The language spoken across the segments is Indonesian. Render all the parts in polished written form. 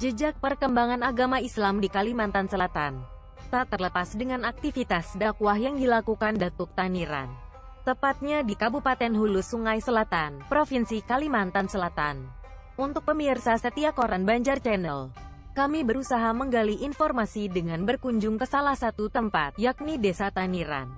Jejak perkembangan agama Islam di Kalimantan Selatan tak terlepas dengan aktivitas dakwah yang dilakukan Datuk Taniran, tepatnya di Kabupaten Hulu Sungai Selatan, Provinsi Kalimantan Selatan. Untuk pemirsa setia Koran Banjar Channel, kami berusaha menggali informasi dengan berkunjung ke salah satu tempat, yakni Desa Taniran.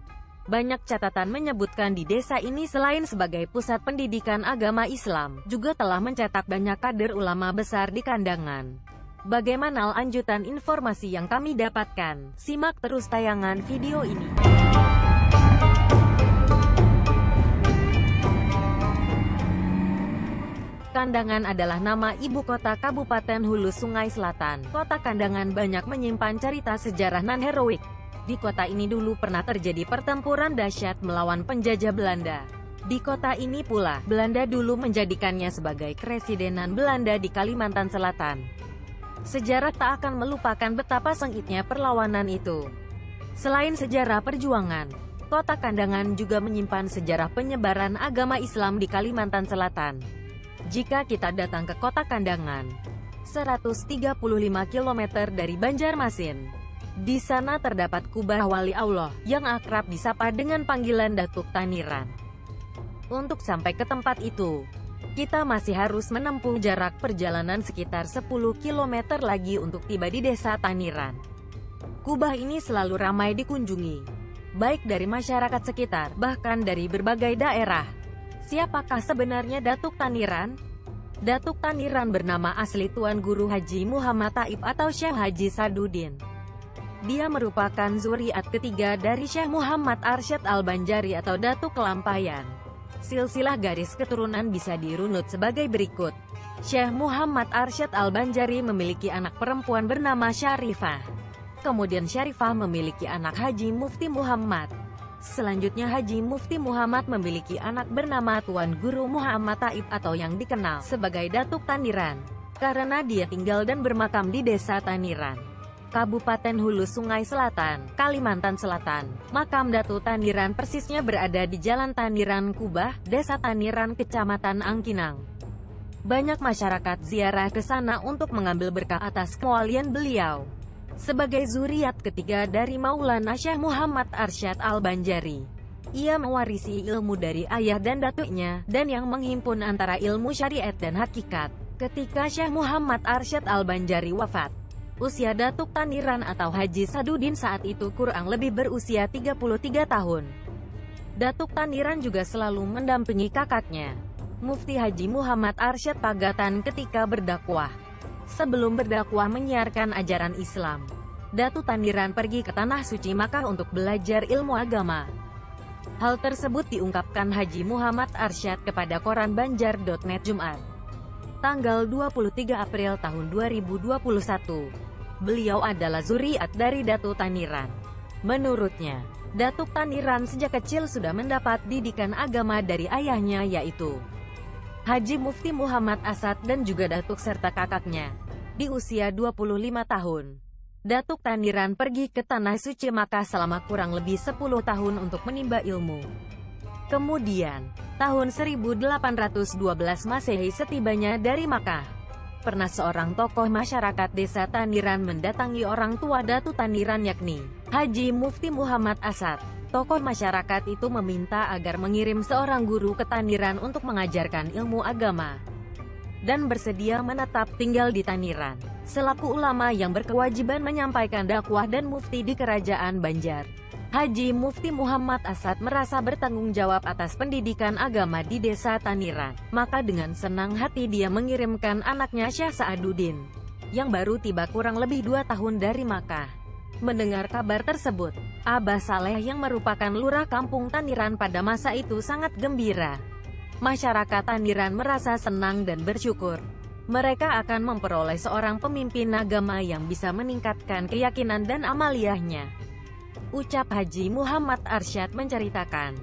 Banyak catatan menyebutkan di desa ini selain sebagai pusat pendidikan agama Islam, juga telah mencetak banyak kader ulama besar di Kandangan. Bagaimana lanjutan informasi yang kami dapatkan? Simak terus tayangan video ini. Kandangan adalah nama ibu kota Kabupaten Hulu Sungai Selatan. Kota Kandangan banyak menyimpan cerita sejarah nan heroik. Di kota ini dulu pernah terjadi pertempuran dahsyat melawan penjajah Belanda. Di kota ini pula, Belanda dulu menjadikannya sebagai keresidenan Belanda di Kalimantan Selatan. Sejarah tak akan melupakan betapa sengitnya perlawanan itu. Selain sejarah perjuangan, kota Kandangan juga menyimpan sejarah penyebaran agama Islam di Kalimantan Selatan. Jika kita datang ke kota Kandangan, 135 km dari Banjarmasin, di sana terdapat kubah Wali Allah, yang akrab disapa dengan panggilan Datuk Taniran. Untuk sampai ke tempat itu, kita masih harus menempuh jarak perjalanan sekitar 10 km lagi untuk tiba di Desa Taniran. Kubah ini selalu ramai dikunjungi, baik dari masyarakat sekitar, bahkan dari berbagai daerah. Siapakah sebenarnya Datuk Taniran? Datuk Taniran bernama asli Tuan Guru Haji Muhammad Taib atau Syekh Haji Sadudin. Dia merupakan zuriat ketiga dari Syekh Muhammad Arsyad Al-Banjari atau Datuk Kelampayan. Silsilah garis keturunan bisa dirunut sebagai berikut. Syekh Muhammad Arsyad Al-Banjari memiliki anak perempuan bernama Syarifah. Kemudian Syarifah memiliki anak Haji Mufti Muhammad. Selanjutnya Haji Mufti Muhammad memiliki anak bernama Tuan Guru Muhammad Taib atau yang dikenal sebagai Datuk Taniran, karena dia tinggal dan bermakam di Desa Taniran, Kabupaten Hulu Sungai Selatan, Kalimantan Selatan. Makam Datuk Taniran persisnya berada di Jalan Taniran Kubah, Desa Taniran, Kecamatan Angkinang. Banyak masyarakat ziarah ke sana untuk mengambil berkah atas kewalian beliau. Sebagai zuriat ketiga dari Maulana Syekh Muhammad Arsyad Al-Banjari, ia mewarisi ilmu dari ayah dan datuknya, dan yang menghimpun antara ilmu syariat dan hakikat. Ketika Syekh Muhammad Arsyad Al-Banjari wafat, usia Datuk Taniran atau Haji Sadudin saat itu kurang lebih berusia 33 tahun. Datuk Taniran juga selalu mendampingi kakaknya, Mufti Haji Muhammad Arsyad Pagatan ketika berdakwah. Sebelum berdakwah menyiarkan ajaran Islam, Datuk Taniran pergi ke Tanah Suci Makkah untuk belajar ilmu agama. Hal tersebut diungkapkan Haji Muhammad Arsyad kepada koran Banjar.net Jumat, tanggal 23 April tahun 2021. Beliau adalah zuriat dari Datuk Taniran. Menurutnya, Datuk Taniran sejak kecil sudah mendapat didikan agama dari ayahnya yaitu Haji Mufti Muhammad Asad dan juga Datuk serta kakaknya. Di usia 25 tahun, Datuk Taniran pergi ke Tanah Suci Makkah selama kurang lebih 10 tahun untuk menimba ilmu. Kemudian, tahun 1812 Masehi setibanya dari Makkah, pernah seorang tokoh masyarakat Desa Taniran mendatangi orang tua Datuk Taniran yakni Haji Mufti Muhammad Asad. Tokoh masyarakat itu meminta agar mengirim seorang guru ke Taniran untuk mengajarkan ilmu agama, dan bersedia menetap tinggal di Taniran, selaku ulama yang berkewajiban menyampaikan dakwah dan mufti di Kerajaan Banjar. Haji Mufti Muhammad Asad merasa bertanggung jawab atas pendidikan agama di Desa Taniran, maka dengan senang hati dia mengirimkan anaknya Syekh Sadudin, yang baru tiba kurang lebih 2 tahun dari Makkah. Mendengar kabar tersebut, Abah Saleh yang merupakan lurah kampung Taniran pada masa itu sangat gembira. Masyarakat Taniran merasa senang dan bersyukur. Mereka akan memperoleh seorang pemimpin agama yang bisa meningkatkan keyakinan dan amaliyahnya. Ucap Haji Muhammad Arsyad menceritakan,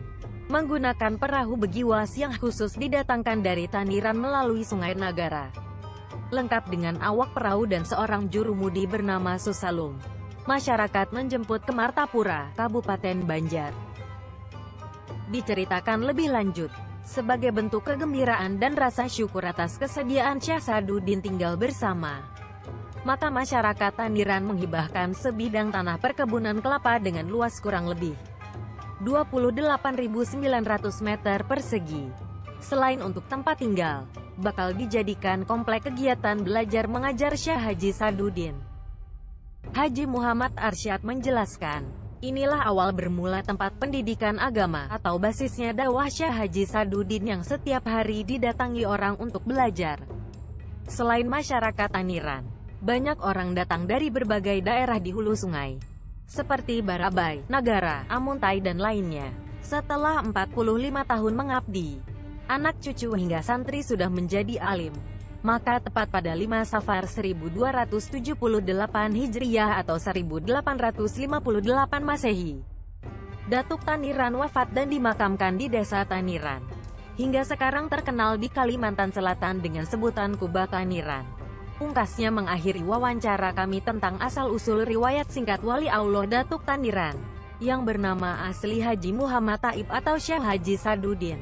menggunakan perahu begiwas yang khusus didatangkan dari Taniran melalui Sungai Nagara, lengkap dengan awak perahu dan seorang jurumudi bernama Susalum. Masyarakat menjemput ke Martapura, Kabupaten Banjar. Diceritakan lebih lanjut, sebagai bentuk kegembiraan dan rasa syukur atas kesediaan Syekh Sadudin tinggal bersama maka masyarakat Taniran menghibahkan sebidang tanah perkebunan kelapa dengan luas kurang lebih 28.900 meter persegi. Selain untuk tempat tinggal, bakal dijadikan komplek kegiatan belajar mengajar Syekh Haji Saduddin. Haji Muhammad Arsyad menjelaskan, inilah awal bermula tempat pendidikan agama atau basisnya dakwah Syekh Haji Saduddin yang setiap hari didatangi orang untuk belajar. Selain masyarakat Taniran, banyak orang datang dari berbagai daerah di hulu sungai, seperti Barabai, Nagara, Amuntai dan lainnya. Setelah 45 tahun mengabdi, anak cucu hingga santri sudah menjadi alim. Maka tepat pada 5 Safar 1278 Hijriyah atau 1858 Masehi, Datuk Taniran wafat dan dimakamkan di Desa Taniran. Hingga sekarang terkenal di Kalimantan Selatan dengan sebutan Kubah Taniran. Pungkasnya mengakhiri wawancara kami tentang asal-usul riwayat singkat Wali Allah Datuk Taniran, yang bernama asli Haji Muhammad Taib atau Syekh Haji Saduddin.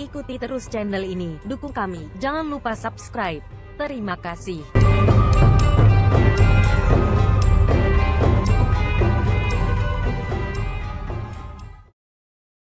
Ikuti terus channel ini, dukung kami, jangan lupa subscribe. Terima kasih.